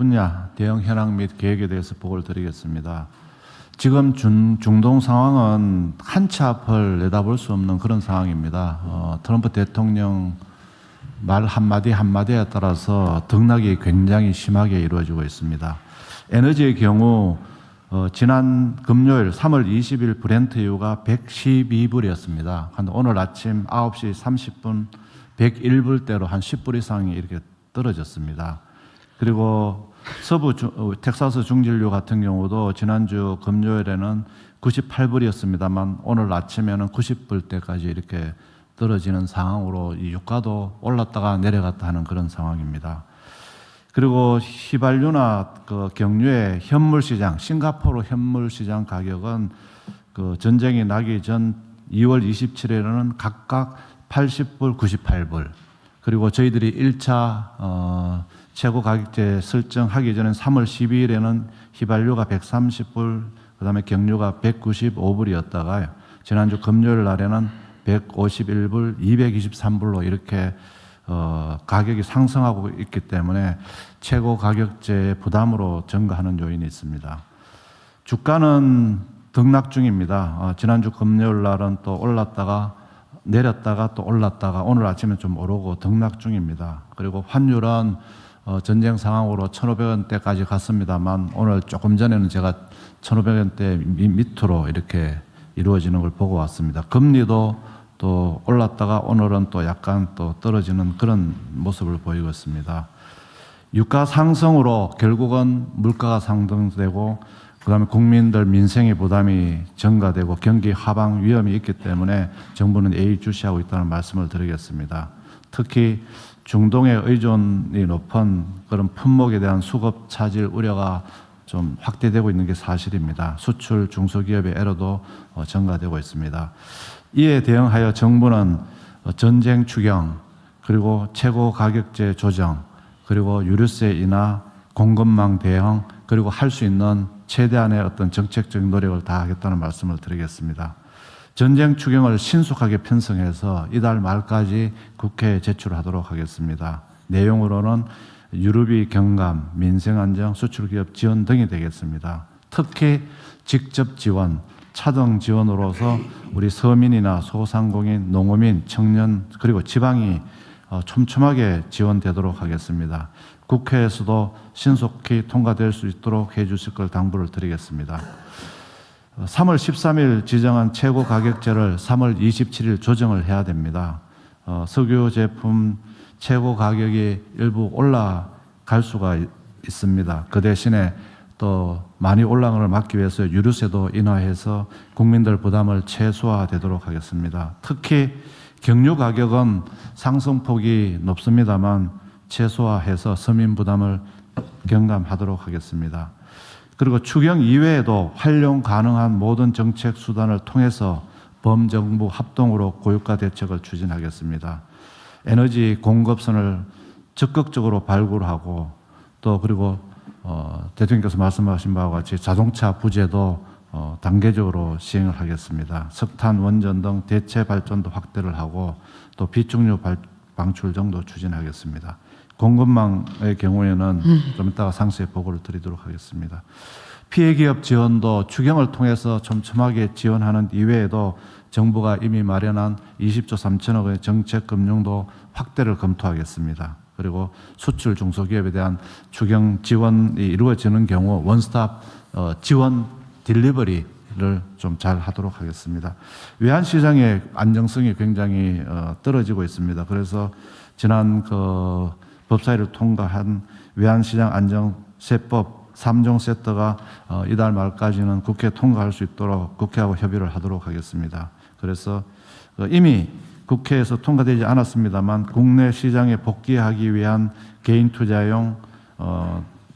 분야 대응 현황 및 계획에 대해서 보고를 드리겠습니다. 지금 중동 상황은 한 치 앞을 내다볼 수 없는 그런 상황입니다. 트럼프 대통령 말 한마디 한마디에 따라서 등락이 굉장히 심하게 이루어지고 있습니다. 에너지의 경우 지난 금요일 3월 20일 브렌트유가 112불이었습니다. 오늘 아침 9시 30분 101불대로 한 10불 이상이 이렇게 떨어졌습니다. 그리고 서부 텍사스 중진류 같은 경우도 지난주 금요일에는 98불이었습니다만 오늘 아침에는 90불대까지 이렇게 떨어지는 상황으로 이 유가도 올랐다가 내려갔다 하는 그런 상황입니다. 그리고 휘발유나 그 경유의 현물 시장, 싱가포르 현물 시장 가격은 그 전쟁이 나기 전 2월 27일에는 각각 80불, 98불. 그리고 저희들이 1차 최고 가격제 설정하기 전에 3월 12일에는 휘발유가 130불, 그다음에 경유가 195불이었다가 지난주 금요일 날에는 151불, 223불로 이렇게 가격이 상승하고 있기 때문에 최고 가격제 부담으로 증가하는 요인이 있습니다. 주가는 등락 중입니다. 지난주 금요일 날은 또 올랐다가 내렸다가 또 올랐다가 오늘 아침에 좀 오르고 등락 중입니다. 그리고 환율은 전쟁 상황으로 1,500원대까지 갔습니다만 오늘 조금 전에는 제가 1,500원대 밑으로 이렇게 이루어지는 걸 보고 왔습니다. 금리도 또 올랐다가 오늘은 또 약간 또 떨어지는 그런 모습을 보이고 있습니다. 유가 상승으로 결국은 물가가 상승되고 그다음에 국민들 민생의 부담이 증가되고 경기 하방 위험이 있기 때문에 정부는 예의주시하고 있다는 말씀을 드리겠습니다. 특히 중동에 의존이 높은 그런 품목에 대한 수급 차질 우려가 좀 확대되고 있는 게 사실입니다. 수출 중소기업의 애로도 증가되고 있습니다. 이에 대응하여 정부는 전쟁 추경, 그리고 최고 가격제 조정, 그리고 유류세 인하, 공급망 대응, 그리고 할 수 있는 최대한의 어떤 정책적인 노력을 다하겠다는 말씀을 드리겠습니다. 전쟁 추경을 신속하게 편성해서 이달 말까지 국회에 제출하도록 하겠습니다. 내용으로는 유류비 경감, 민생안정, 수출기업 지원 등이 되겠습니다. 특히 직접 지원, 차등 지원으로서 우리 서민이나 소상공인, 농어민, 청년 그리고 지방이 촘촘하게 지원되도록 하겠습니다. 국회에서도 신속히 통과될 수 있도록 해주실 걸 당부를 드리겠습니다. 3월 13일 지정한 최고 가격제를 3월 27일 조정을 해야 됩니다. 석유 제품 최고 가격이 일부 올라갈 수가 있습니다. 그 대신에 또 많이 올라가는 걸 막기 위해서 유류세도 인하해서 국민들 부담을 최소화되도록 하겠습니다. 특히 경유 가격은 상승폭이 높습니다만 최소화해서 서민 부담을 경감하도록 하겠습니다. 그리고 추경 이외에도 활용 가능한 모든 정책 수단을 통해서 범정부 합동으로 고유가 대책을 추진하겠습니다. 에너지 공급선을 적극적으로 발굴하고 또 그리고 대통령께서 말씀하신 바와 같이 자동차 부재도 단계적으로 시행을 하겠습니다. 석탄, 원전 등 대체 발전도 확대를 하고 또 비축유 방출 정도 추진하겠습니다. 공급망의 경우에는 좀 이따가 상세히 보고를 드리도록 하겠습니다. 피해기업 지원도 추경을 통해서 촘촘하게 지원하는 이외에도 정부가 이미 마련한 20조 3천억 원의 정책금융도 확대를 검토하겠습니다. 그리고 수출 중소기업에 대한 추경 지원이 이루어지는 경우 원스톱 지원 딜리버리를 좀 잘 하도록 하겠습니다. 외환시장의 안정성이 굉장히 떨어지고 있습니다. 그래서 지난 법사위를 통과한 외환시장 안정세법 3종 세트가 이달 말까지는 국회에 통과할 수 있도록 국회하고 협의를 하도록 하겠습니다. 그래서 이미 국회에서 통과되지 않았습니다만 국내 시장에 복귀하기 위한 개인 투자용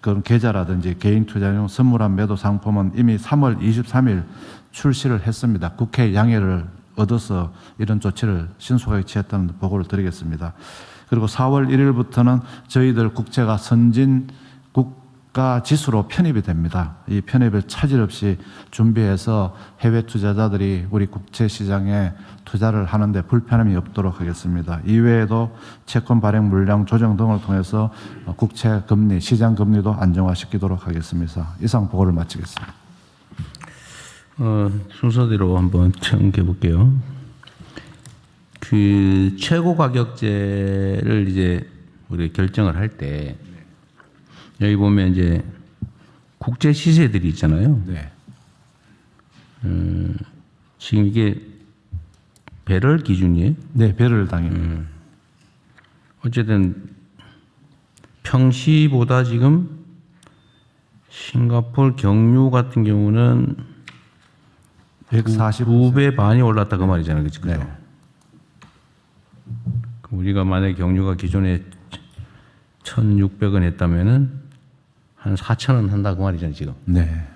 그런 계좌라든지 개인 투자용 선물한 매도 상품은 이미 3월 23일 출시를 했습니다. 국회 양해를 얻어서 이런 조치를 신속하게 취했다는 보고를 드리겠습니다. 그리고 4월 1일부터는 저희들 국채가 선진국 주가 지수로 편입이 됩니다. 이 편입을 차질 없이 준비해서 해외 투자자들이 우리 국채 시장에 투자를 하는데 불편함이 없도록 하겠습니다. 이외에도 채권 발행 물량 조정 등을 통해서 국채 금리, 시장 금리도 안정화시키도록 하겠습니다. 이상 보고를 마치겠습니다. 순서대로 한번 청해 볼게요. 그 최고 가격제를 이제 우리 결정을 할 때 여기 보면 이제 국제 시세들이 있잖아요. 네. 지금 이게 배럴 기준이에요? 네, 배럴당입니다. 어쨌든 평시보다 지금 싱가포르 경유 같은 경우는 2배 반이 올랐다 그 말이잖아요. 그렇죠? 네. 우리가 만약에 경유가 기존에 1,600원 했다면은 한 4,000원 한다 그 말이잖아요, 지금. 네.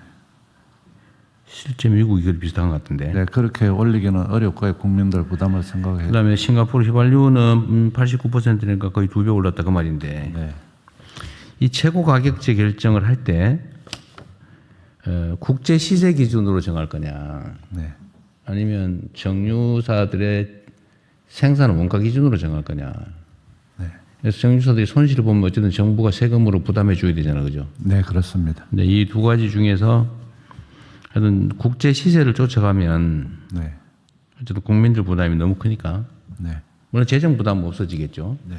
실제 미국이 그 비슷한 것 같은데. 네, 그렇게 올리기는 어렵고요. 국민들 부담을 생각해요. 그다음에 싱가포르 휘발유는 89%니까 거의 2배 올랐다 그 말인데. 네. 이 최고 가격제 결정을 할 때 국제 시세 기준으로 정할 거냐, 네. 아니면 정유사들의 생산 원가 기준으로 정할 거냐. 네. 그래서 정유사들이 손실을 보면 어쨌든 정부가 세금으로 부담해 줘야 되잖아요, 그죠? 네, 그렇습니다. 근데 이 두 가지 중에서 하여튼 국제 시세를 쫓아가면 네. 어쨌든 국민들 부담이 너무 크니까 네. 물론 재정 부담은 없어지겠죠. 네.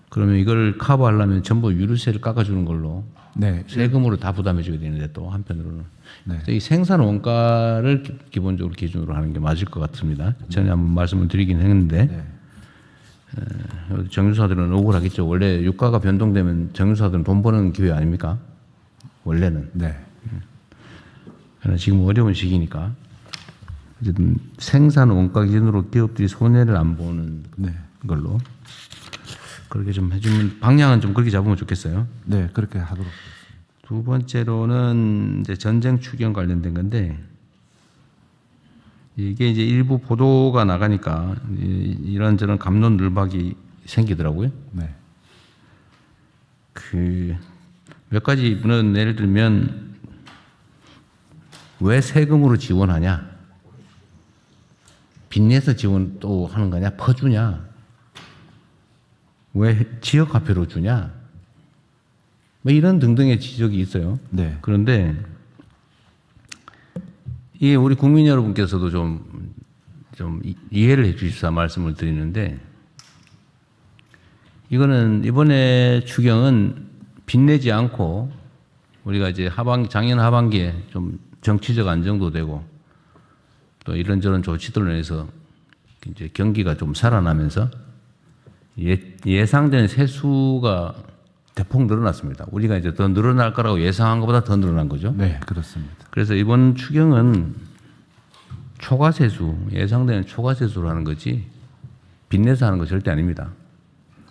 그러면 이걸 커버하려면 전부 유류세를 깎아주는 걸로 네. 세금으로 다 부담해 줘야 되는데 또 한편으로는 네. 그래서 이 생산 원가를 기본적으로 기준으로 하는 게 맞을 것 같습니다. 전에 한번 말씀을 드리긴 했는데 네. 정유사들은 억울하겠죠. 원래 유가가 변동되면 정유사들은 돈 버는 기회 아닙니까? 원래는. 네. 그러나 지금 어려운 시기니까 어쨌든 생산 원가 기준으로 기업들이 손해를 안 보는 네. 걸로 그렇게 좀 해주면 방향은 좀 그렇게 잡으면 좋겠어요. 네, 그렇게 하도록 하겠습니다. 두 번째로는 이제 전쟁 추경 관련된 건데 이게 이제 일부 보도가 나가니까 이런저런 갑론 늘박이 생기더라고요. 네. 그 몇 가지는 예를 들면 왜 세금으로 지원하냐? 빚내서 지원 또 하는 거냐? 퍼주냐? 왜 지역화폐로 주냐? 뭐 이런 등등의 지적이 있어요. 네. 그런데 이게 우리 국민 여러분께서도 좀 이해를 해 주십사 말씀을 드리는데 이거는 이번에 추경은 빚내지 않고 우리가 이제 작년 하반기에 좀 정치적 안정도 되고 또 이런저런 조치들로 인해서 이제 경기가 좀 살아나면서 예상된 세수가 대폭 늘어났습니다. 우리가 이제 더 늘어날 거라고 예상한 것보다 더 늘어난 거죠. 네, 그렇습니다. 그래서 이번 추경은 초과세수, 예상되는 초과세수로 하는 거지 빚내서 하는 거 절대 아닙니다.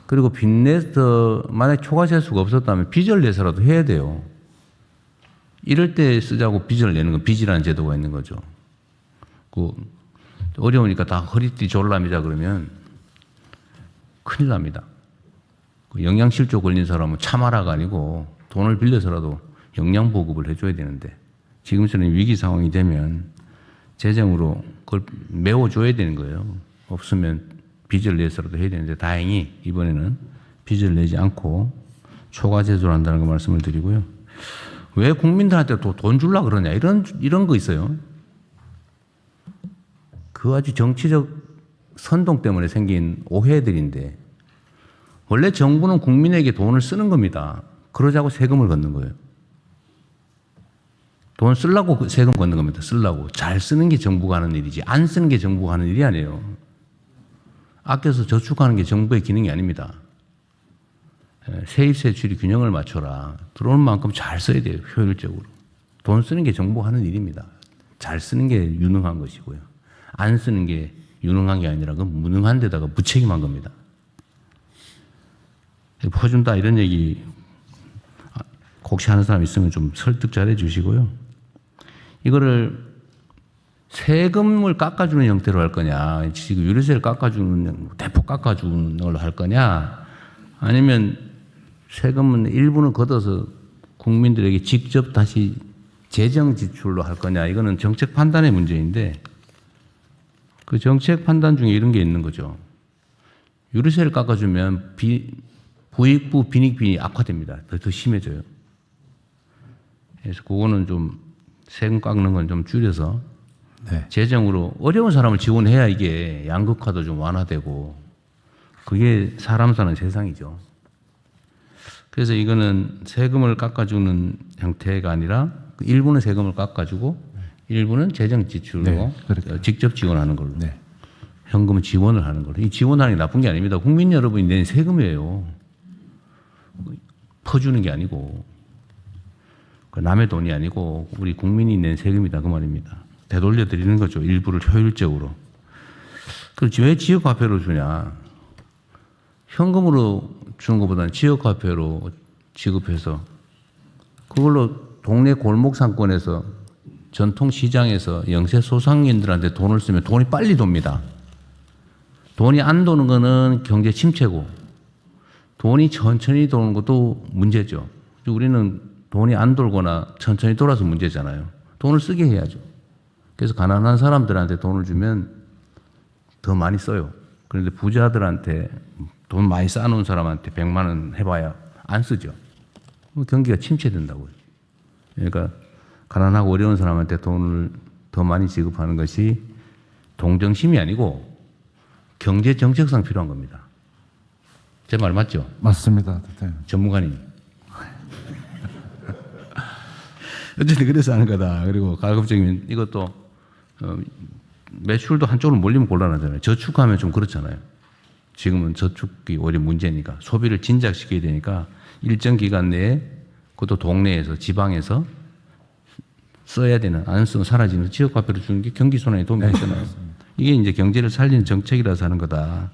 그리고 빚내서 만약 초과세수가 없었다면 빚을 내서라도 해야 돼요. 이럴 때 쓰자고 빚을 내는 건 빚이라는 제도가 있는 거죠. 그 어려우니까 다 허리띠 졸라매자 그러면 큰일 납니다. 그 영양실조 걸린 사람은 참아라가 아니고 돈을 빌려서라도 영양보급을 해줘야 되는데 지금처럼 위기 상황이 되면 재정으로 그걸 메워줘야 되는 거예요. 없으면 빚을 내서라도 해야 되는데 다행히 이번에는 빚을 내지 않고 초과세수를 한다는 거 말씀을 드리고요. 왜 국민들한테 또 돈 주려고 그러냐 이런 거 있어요. 그 아주 정치적 선동 때문에 생긴 오해들인데 원래 정부는 국민에게 돈을 쓰는 겁니다. 그러자고 세금을 걷는 거예요. 돈 쓰려고 세금 걷는 겁니다. 쓰려고. 잘 쓰는 게 정부가 하는 일이지 안 쓰는 게 정부가 하는 일이 아니에요. 아껴서 저축하는 게 정부의 기능이 아닙니다. 세입 세출이 균형을 맞춰라. 들어오는 만큼 잘 써야 돼요. 효율적으로. 돈 쓰는 게 정부가 하는 일입니다. 잘 쓰는 게 유능한 것이고요. 안 쓰는 게 유능한 게 아니라 그건 무능한 데다가 무책임한 겁니다. 퍼준다 이런 얘기 혹시 하는 사람 있으면 좀 설득 잘 해주시고요. 이거를 세금을 깎아주는 형태로 할 거냐, 지금 유류세를 깎아주는 대폭 깎아주는 걸로 할 거냐, 아니면 세금은 일부는 걷어서 국민들에게 직접 다시 재정 지출로 할 거냐, 이거는 정책 판단의 문제인데 그 정책 판단 중에 이런 게 있는 거죠. 유류세를 깎아주면 부익부 빈익빈이 악화됩니다. 더 심해져요. 그래서 그거는 좀 세금 깎는 건 좀 줄여서 네. 재정으로 어려운 사람을 지원해야 이게 양극화도 좀 완화되고 그게 사람 사는 세상이죠. 그래서 이거는 세금을 깎아주는 형태가 아니라 일부는 세금을 깎아주고 일부는 재정 지출로 네, 그렇죠. 직접 지원하는 걸로. 네. 현금 지원을 하는 걸로. 이 지원하는 게 나쁜 게 아닙니다. 국민 여러분이 낸 세금이에요. 퍼주는 게 아니고 그 남의 돈이 아니고 우리 국민이 낸 세금이다 그 말입니다. 되돌려 드리는 거죠. 일부를 효율적으로. 그렇지 왜 지역화폐로 주냐? 현금으로 주는 것보다는 지역화폐로 지급해서 그걸로 동네 골목 상권에서 전통 시장에서 영세 소상인들한테 돈을 쓰면 돈이 빨리 돕니다. 돈이 안 도는 거는 경제 침체고 돈이 천천히 도는 것도 문제죠. 우리는 돈이 안 돌거나 천천히 돌아서 문제잖아요. 돈을 쓰게 해야죠. 그래서 가난한 사람들한테 돈을 주면 더 많이 써요. 그런데 부자들한테 돈 많이 쌓아놓은 사람한테 100만 원 해봐야 안 쓰죠. 경기가 침체된다고요. 그러니까 가난하고 어려운 사람한테 돈을 더 많이 지급하는 것이 동정심이 아니고 경제 정책상 필요한 겁니다. 제 말 맞죠? 맞습니다. 네. 전문가님. 어쨌든 그래서 하는 거다. 그리고 가급적이면 이것도 매출도 한쪽으로 몰리면 곤란하잖아요. 저축하면 좀 그렇잖아요. 지금은 저축이 오히려 문제니까 소비를 진작시켜야 되니까 일정 기간 내에 그것도 동네에서 지방에서 써야 되는 안 쓰면 사라지는 지역화폐로 주는 게 경기순환에 도움이 되잖아요. 이게 이제 경제를 살리는 정책이라서 하는 거다.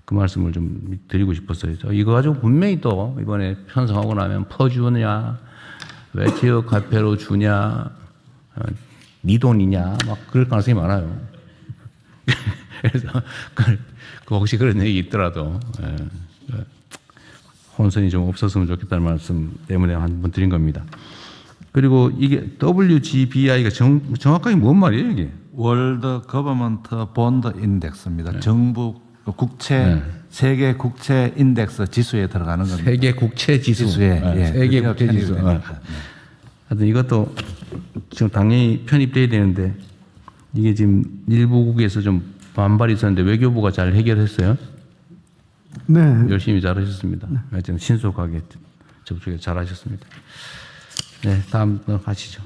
그 말씀을 좀 드리고 싶었어요. 이거 가지고 분명히 또 이번에 편성하고 나면 퍼주느냐, 왜 지역화폐로 주냐, 네 돈이냐, 막 그럴 가능성이 많아요. 그래서 그 혹시 그런 얘기 있더라도 혼선이 좀 없었으면 좋겠다는 말씀 때문에 한 번 드린 겁니다. 그리고 이게 WGBI가 정확하게 뭔 말이에요, 이게? 월드 거버먼트 본드 인덱스입니다. 정부 국채 세계 국채 인덱스 지수에 들어가는 겁니다. 세계 국채 지수. 지수에 세계 국채 지수. 하여튼 이것도 지금 당연히 편입돼야 되는데 이게 지금 일부국에서 좀 반발이 있었는데 외교부가 잘 해결했어요. 네. 열심히 잘하셨습니다. 하여튼 신속하게 접촉에 잘하셨습니다. 네, 다음 가시죠.